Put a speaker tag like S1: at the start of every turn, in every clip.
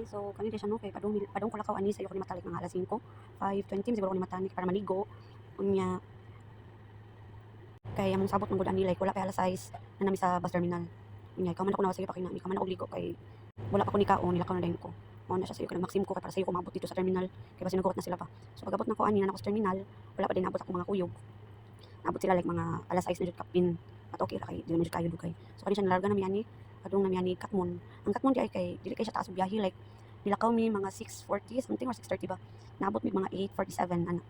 S1: so kani di siya no kay padung ko lakaw ani sayo ko ni matalik nga alas 5, 5:20 siguro ko ni matani para maligo. Unya kay among sabot man gud ani like wala pa alas 6 na nami sa bus terminal. Unya ikaw man ako nawasige pa kay nami, ikaw man og ligo kay wala pa ko ni kaon, nilakaw na dayon ko. Mao na siya sayo kay maxim ko kay para sayo ko maabot dito sa terminal kay basi nagkuhat na sila pa. So pagabot na ko ani na ako sa terminal, wala pa din abot ako mga kuyog. Naabot sila like mga alas 6 na jud kapin. At okay ra kay dili man jud kayo dugay. So kani siya nalarga nami ani kadung nami ani Katmon. Ang Katmon di ay kay dili kay siya taas og biyahe like nilakaw mi mga 6:40 something or 6:30 ba. Naabot mi mga 8:47 ana.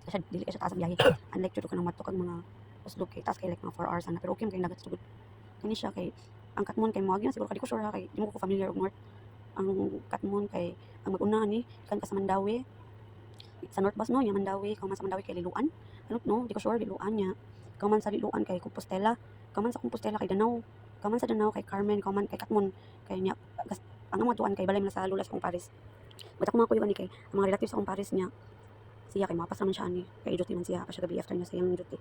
S1: Kasi dili kay siya taas ang biyahe. Unlike jud ko nang mato kag mga uslog kay taas kay like mga 4 hours ana pero okay kay nagat sugod. Kani siya kay ang Katmon kay moagi na siguro kay ko sure kay di mo ko familiar og north. Ang Katmon kay ang mag-una ni kan ka sa Mandawi. Sa North Bus no, yung Mandawi, kauman sa Mandawi kay Liluan. Ano no, di ko sure Liluan niya. Kauman sa Liluan kay Compostela, kauman sa Compostela kay Danau, kauman sa Danau kay Carmen, kauman kay Katmon, kay niya ang mga tuan kay balay man sa Lula sa Paris. Basta ko mga kuyo ni kay ang mga relatives sa Paris niya. Siya kay mapas naman siya ani, kay duty man siya pa siya gabi after niya sa iyang duty.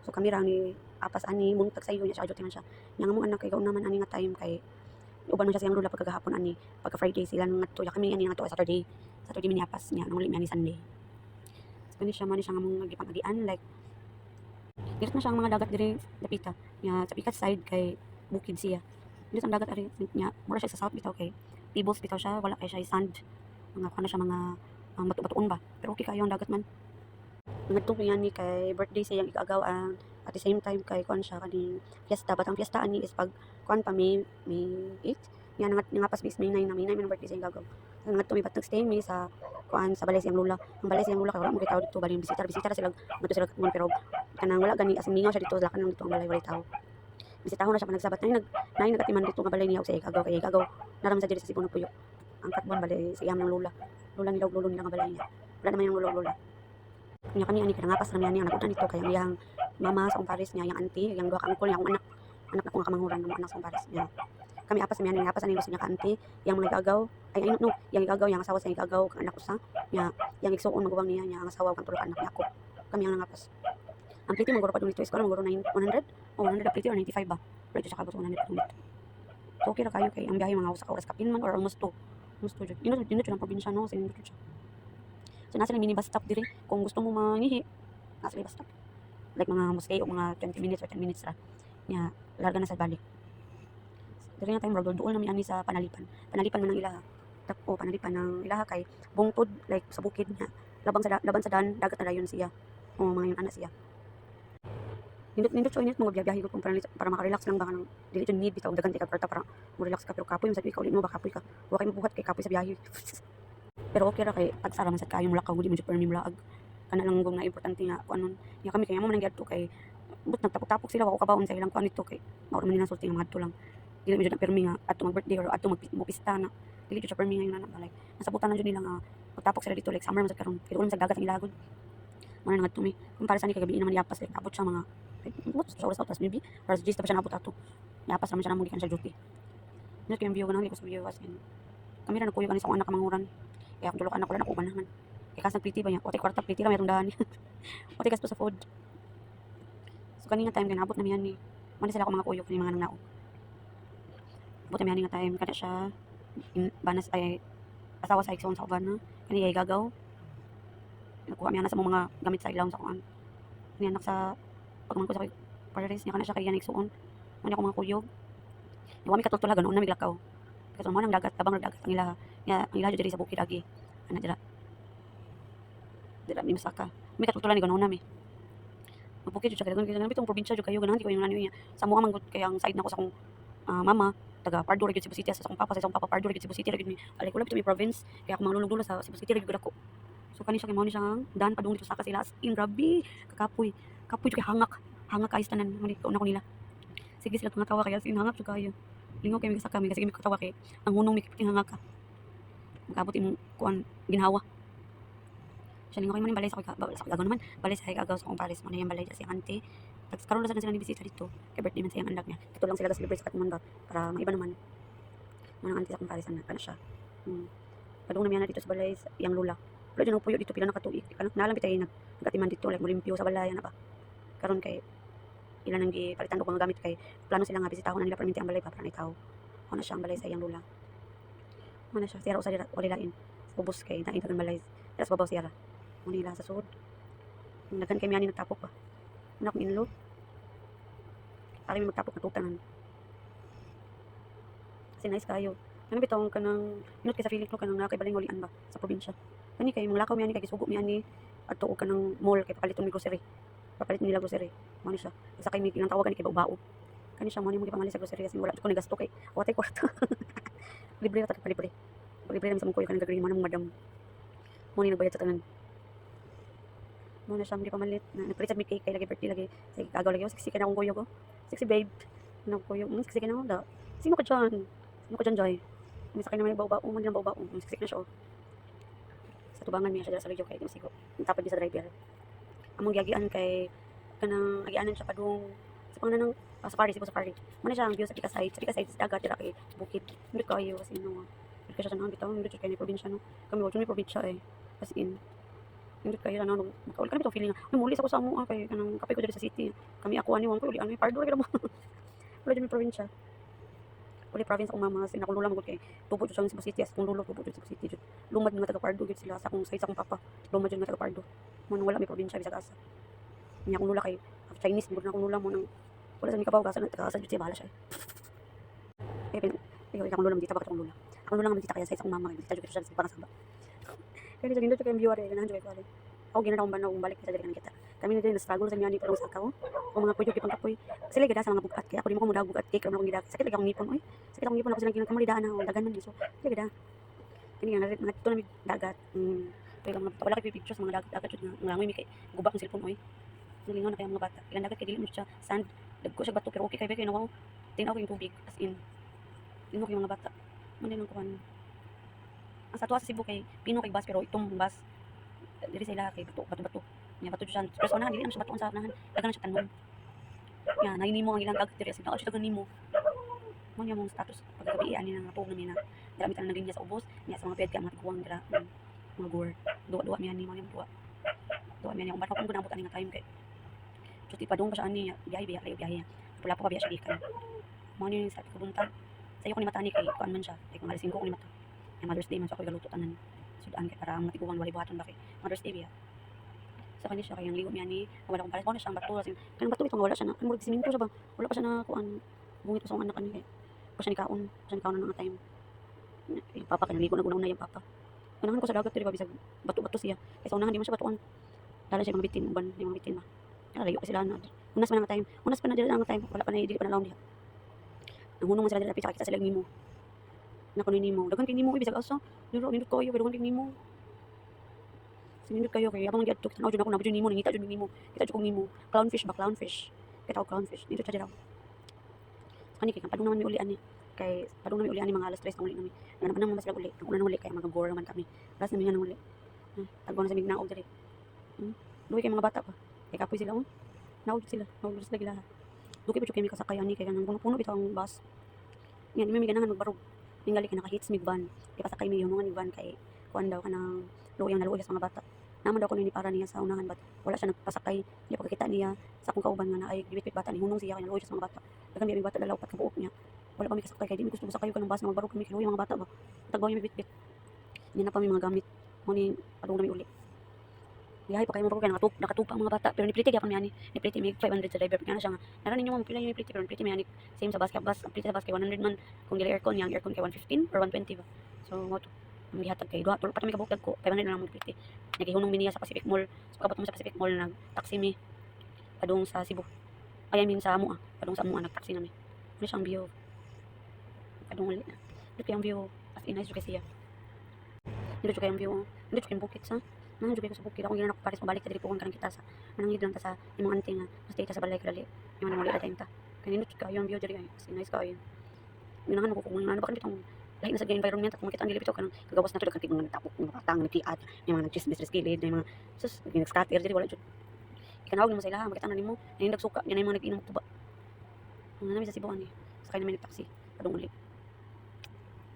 S1: So kami ra ni apas ani muntag sa iyo niya siya duty man siya. Nya nga mong anak kay gauna man ani nga time kay uban man siya sa iyang Lula pagkagahapon ani, pagka Friday sila ngadto ya kami ani ngadto Saturday. Saturday mi apas niya nang uli mi ani Sunday. Kani siya man siya nga mong nagipang-agian like diret na siya ang mga dagat diri dapita nya sa pikat side kay bukid siya diret ang dagat ari nya mura siya sa south bitaw kay pebbles bitaw siya wala kay siya sand mga kana siya mga bato-batoon ba pero okay kayo ang dagat man ngadto niya ni kay birthday siya yang ikaagaw ang at the same time kay kuan siya kaning fiesta batang fiesta ani is pag kuan pa May 8 nya nga pas bis May 9 na May 9 man birthday siya ikaagaw ngadto mi batang stay mi sa kuan sa balay siyang lula ang balay siyang lula kay wala mo kay tao dito bali bisita sila ngadto sila kuan pero kanang wala gani as mingaw siya dito lakan lang dito ang balay walay tao bisitahon na siya panagsabat nay nagatiman dito nga balay niya og sa ikaagaw kay ikaagaw naram sa diri sa Sibon Puyo ang Katmon balay sa iyang ng lula nila og lulo nila nga balay niya wala naman yung lulo nya kani ani kanang ngapas na niya nagutan dito kay ang iyang mama sa Paris niya yang auntie yang duha ka angkol niya akong anak na ko nga kamanghuran ng anak sa Paris niya kami apas niya ngapas ani gusto niya ka auntie yang mga igagaw ay no yang igagaw yang asawa sa igagaw kang anak usa nya yang igsuon magubang niya nya ang asawa kang tulo ka anak niya ako kami ang nangapas ang pliti maguro pa dun dito is ko maguro 100 o 100 pliti or 95 ba pero sa kabot 100 dun dito so okay ra kayo kay ang biyahe mga usa ka oras kapin man or almost 2 jud dito ang probinsya no sa dito siya so nasa lang mini bus stop diri kung gusto mo mangihi nasa lang bus stop like mga mosque o mga 20 minutes or 10 minutes ra nya larga na sa balik diri na tayo murag doon namin ani sa panalipan man ng ilaha o panalipan ng ilaha kay bungtod like sa bukid niya laban sa dan dagat na dayon siya o mga yun anak siya nindot so init mo biyahe ko para maka-relax lang baka nang dili jud need bitaw dagan kay kwarta para mo relax ka pero kapoy sa ikaw ulit mo ba kapoy ka wa kay mabuhat kay kapoy sa biyahe pero okay ra kay agsara man sad kayo mulakaw gudi mo jud permi mulaag kana lang gong na importante nga kuanon nya kami kay amo man gyud kay but nagtapok-tapok sila wa ko kabaon sa ilang kuan dito kay mao man nila sulti nga madto lang dili mo jud na permi nga adto mag birthday or adto mo pista na dili jud sa permi nga yun na balay nasabutan na jud nila nga pagtapok sila dito like summer man sad karon kay ulam sa dagat ang ilagod man nga tumi kumpara sa ni kay gabi naman yapas like abot siya mga sa oras tapos maybe para sa gista pa siya nabot ato yapas naman siya namo gikan sa duty nito kay ang view ganang ko sa view as in kami ra nagkuyo kani sa anak kamanguran kaya akong tulok anak ko lang ako manahan kay kasang pretty ba niya ote kwarta pretty ra mayroong dahan ote gasto sa food so kanina time kay nabot na miyan ni man sila ako mga kuyo kani mga nang nao buti miyan nga time kada siya banas ay asawa sa igsoon sa uban na kani ay gagaw nakuha miyan na sa mga gamit sa ilawom sa kuan ni anak sa pagman ko sa Paris niya kana siya kay yan igsoon man ako mga kuyog wami katultulagan una miglakaw kasi mo nang dagat tabang dagat ang ilaha nya ang ilaha diri sa bukid agi ana dira mi masaka mi katultulan ni ganuna mi mabukid jud kay bitong probinsya jud kayo ganahan di ko yung niya sa mo man gud kay ang side nako sa akong mama taga Pardo ra gid Cebu City sa akong papa Pardo ra gid Cebu City ra gid mi alay ko lang mi province kaya ako manglulog sa Cebu City ra gid ako so kani siya kay mao ni siya dan padung dito sa sila as in grabe kakapoy jud kay hangak ayos tanan una ko nila sige sila tungatawa kaya as in hangak jud kayo lingaw kay mi sa kami kasi mi katawa kay ang hunong mi hangak ka magabot imong kuan ginhawa siya lingaw kay man balay sa agaw naman balay sa agaw sa akong Paris mo na yung balay sa auntie tapos karon lang sila ni bisita dito kay birthday man sa iyang anak niya dito lang sila ga-celebrate sa Katmon ba para maiba naman manang auntie sa akong Paris anak kana siya padung na miyan dito sa balay sa iyang lula wala dyan puyo dito pila na katuig nalang bitay nagatiman dito like mulimpyo sa balay na ba karon kay ilan ang gipalitan ko mga gamit kay plano sila nga bisitahon na nila perminti ang balay ba para na ikaw ano siya ang balay sa iyang lula Ano siya, siyara usa dira walilain. Ubos kay nain dagan balay. Tapos babaw siyara. Mo nila sa sud. Nagkan kay miyani nagtapok pa. Anak mi inlo. Ari magtapok na tutangan. Kasi nice kayo. Ano bitaw kanang inot kay sa feeling ko kanang nakaibaling ulian ba sa probinsya. Kani kay mga lakaw miyani kay gisugo miyani adto og kanang mall kay papaliton mi grocery. Papalit nila grocery. Mo ni siya. Isa kay mi kinang tawagan kay bao. Kani siya mo ni mo gipamali sa grocery kasi wala ko ni gasto kay watay kwarta. Libre ra ta libre. Libre ra mi sa mong kuyo kanang gagawin man madam. Mo ni nagbayad sa tanan. Mo na siya mo pamalit na nagpalit sa mi cake kay lagi birthday lagi. Sige kagaw lagi sexy ka na akong kuyo ko. Sexy babe. Ano kuyo? Sexy ka na da. Sino ka dyan? Sino ka dyan, Joy? May sakay naman yung bao-bao. Man lang bao-bao. Sexy na siya, oh. Sa tubangan niya siya dala sa video kay di masigo. Tapad niya sa driver. Among giagian kay kanang agianan siya padung sa pangalan ng safari, Cebu Safari. Mana siya ang view sa Tika Side. Sa Tika Side sa dagat dira kay bukid. Hindi kayo kasi no. Hindi ka siya sa nang bitaw, hindi siya kay probinsya no. Kami wala ni probinsya eh. As in hindi kayo na no makawal kami to feeling. Ay muli sa ko sa amo kay kanang kapay ko diri sa city. Kami ako ani won ko uli ano pardo ra mo. Wala diri probinsya. Uli province akong mama, sin akong lula magud kay tubo jud sa Cebu City, as kung lulo tubo jud sa Cebu City jud. Lumad nga taga Pardo gid sila sa akong side sa akong papa. Lumad jud nga taga Pardo. Mo wala may probinsya bisag asa. Nya akong lula kay Chinese mud na akong lula mo nang wala sa mi kabaw kasan taga asa jud siya bahala siya. Kaya akong lula dito bakit akong lula. Akong lula nga dito kaya sa akong mama dito jud siya sa pangasaba. Kaya dito gindo kay viewer eh ganahan jud kay ako ginanaw ba na balik sa diri kita. Kami na din na struggle sa niya ni parang sa akaw. O mga puyo gipang kapoy. Sila gida sa mga bugat kaya ako di mo ko mudag bugat cake ra akong gida. Sakit lagi akong ngipon oy. Sakit akong ngipon ako sa kinakamalidaan na dagan man so. Sila gida. Kini nga mga dito na dagat. Kaya mga wala kay pictures sa mga dagat jud nga langoy mi kay gubak ang cellphone oy. Nalingaw na kay mga bata. Ilan dagat kay dili mo siya sand. Dagko siya bato pero okay kay kay nawaw. Tinaw ko yung tubig as in. Tinaw ko yung mga bata. Man lang kuan. Ang sa tuwa sa Cebu kay pino kay bus pero itong bus diri sila kay bato nya bato siya pero unahan dili na siya bato sa unahan dagan na siya tanom nya nainimo ang ilang dagat diri sa siya dagan nimo mo nya mong status paggabi ani nang napog na dira mi tanan din sa ubos nya sa mga pedka mga tiguang dira mga gor duwa mi ani mo nya duwa mi ani umbat ko nabot ani nga time kay chuti pa dong pa siya ani biyahe biyahe pula pa biya siya gikan mo ni sa kubunta sayo ko ni mata ni kay kuan man siya kay kung alas 5 ko ni mata nya Mother's Day man sa ako galuto tanan sudan kay para ang matiguan wali buhaton ba kay Mother's Day biya sa kanya siya kayang ligo niya ni wala akong pares mo na siyang bato kasi kanang bato itong wala siya na kan murag siminto siya ba wala pa siya na kuan bungit pa sa anak ani kay pa siya ni kaon na nga time yung papa kanang ligo na guna yung papa kanahan ko sa dagat diri ba bisag bato siya kay sa unahan di man siya batuan dala siya mga bitin uban yung mga bitin ba kaya layo pa sila na unas pa na nga time unas pa na dili nga time wala pa na dili pa na laom diha nangunong man sila dili kita sila nimo na kuno nimo dagan kay nimo bisag asa dilo nindot ko ayo dagan kay nimo sinindot kayo kay abang gyud tanaw jud ako nabudyo nimo nangita jud nimo kita jud kong nimo clownfish kita og clownfish dito siya diraw ani kay padung naman mi uli ani kay padung naman mi uli ani mga alas 3 na uli nami naman nang mas uli ang una nang uli kay mga gore man kami last nami nga nang uli tagbo na sa mignaog diri duwi kay mga bata pa kay kapoy sila naog sila lahat duki pa jud kay mi kasakay ani kay kanang puno bitaw ang bus yan mi ganahan magbarog ningali kay naka-hits mig van kay pasakay mi yung mga van kay kuan daw kanang luyang naluoy sa mga bata naman daw ko ni para niya sa unahan bat wala siya nagpasakay di pagkakita niya sa akong kauban nga naay gibit bata ni hunong siya kay naluoy sa mga bata dagan mi bata dalaw pat kabuok niya wala pa mi kasakay kay di mi gusto sakay ko ng bus na magbarog kami kiluoy mga bata ba tagbaw mi bitbit ni na pa mi mga gamit mo ni padung na mi uli dihay pa kay mo kay nakatupa ang mga bata pero nipliti gyapon mi ani nipliti mi 500 sa driver kana siya nga naran ninyo mo pila yung nipliti pero nipliti mi ani same sa bus nipliti sa bus kay 100 man kung dili aircon yang aircon kay 115 or 120 ba so mo ang gihatag kay duha tulog pa kami kabukdag ko 500 na lang mo nipliti nagihunong mi niya sa Pacific Mall so pagkabot mo sa Pacific Mall nag taxi mi padung sa Cebu ay I mean sa Amua padung sa Amua nag taxi nami ano siyang view padung ulit na dito yung view as in nice kay siya dito kay yung view dito kay bukit sa nang jud ko sa bukid akong ginana ko pares mabalik ta diri po kanang kita sa anang lang ta sa imong auntie nga stay ta sa balay kali yung nang muli ta ta kanindot kayo ang view diri ay as nice kayo minahan ko kung ano ba kan bitong lahi na sa environment at makita ang dili bitaw kanang kagawas na to daghang mga nagtapok mga patang nagtiat yung mga nagchismis skilid yung mga sus nag-scatter diri wala jud ikanawag mo sa ilaha makita na nimo nanindag suka yan ay mga nag-inom tuba ang nami sa Cebu ani sakay namin taxi padung uli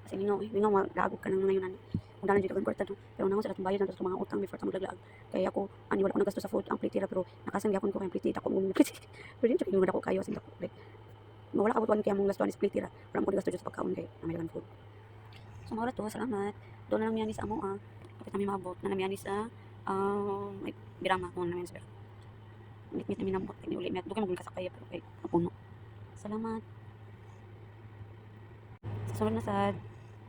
S1: kasi lingaw magdagog ka nang ngayon ani kung dalan dito kan kwarta no pero nang sa atong bayad sa mga utang before ta maglaglaag kaya ako ani wala ko nagasto sa food ang plate ra pero nakasang gyapon ko kay plate ako mo plate pero din yung dako kayo asin dako like mawala ka butuan kaya mong gastuan is plate ra wala mo gasto sa pagkaon kay American food so Mura to, salamat. Doon na lang yan sa amo kapit namin maabot na namin sa may birama mo namin sa birama. Mit namin nabot ni uli met dukan mo kasakay pero kay napuno. Salamat. Sa sunod na sad,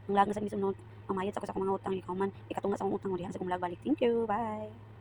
S1: ang lag na sad ni sunod. Mamayad sa ko sa akong mga utang ikaw man ikatunga sa akong utang mo diha sa akong lag balik. Thank you. Bye.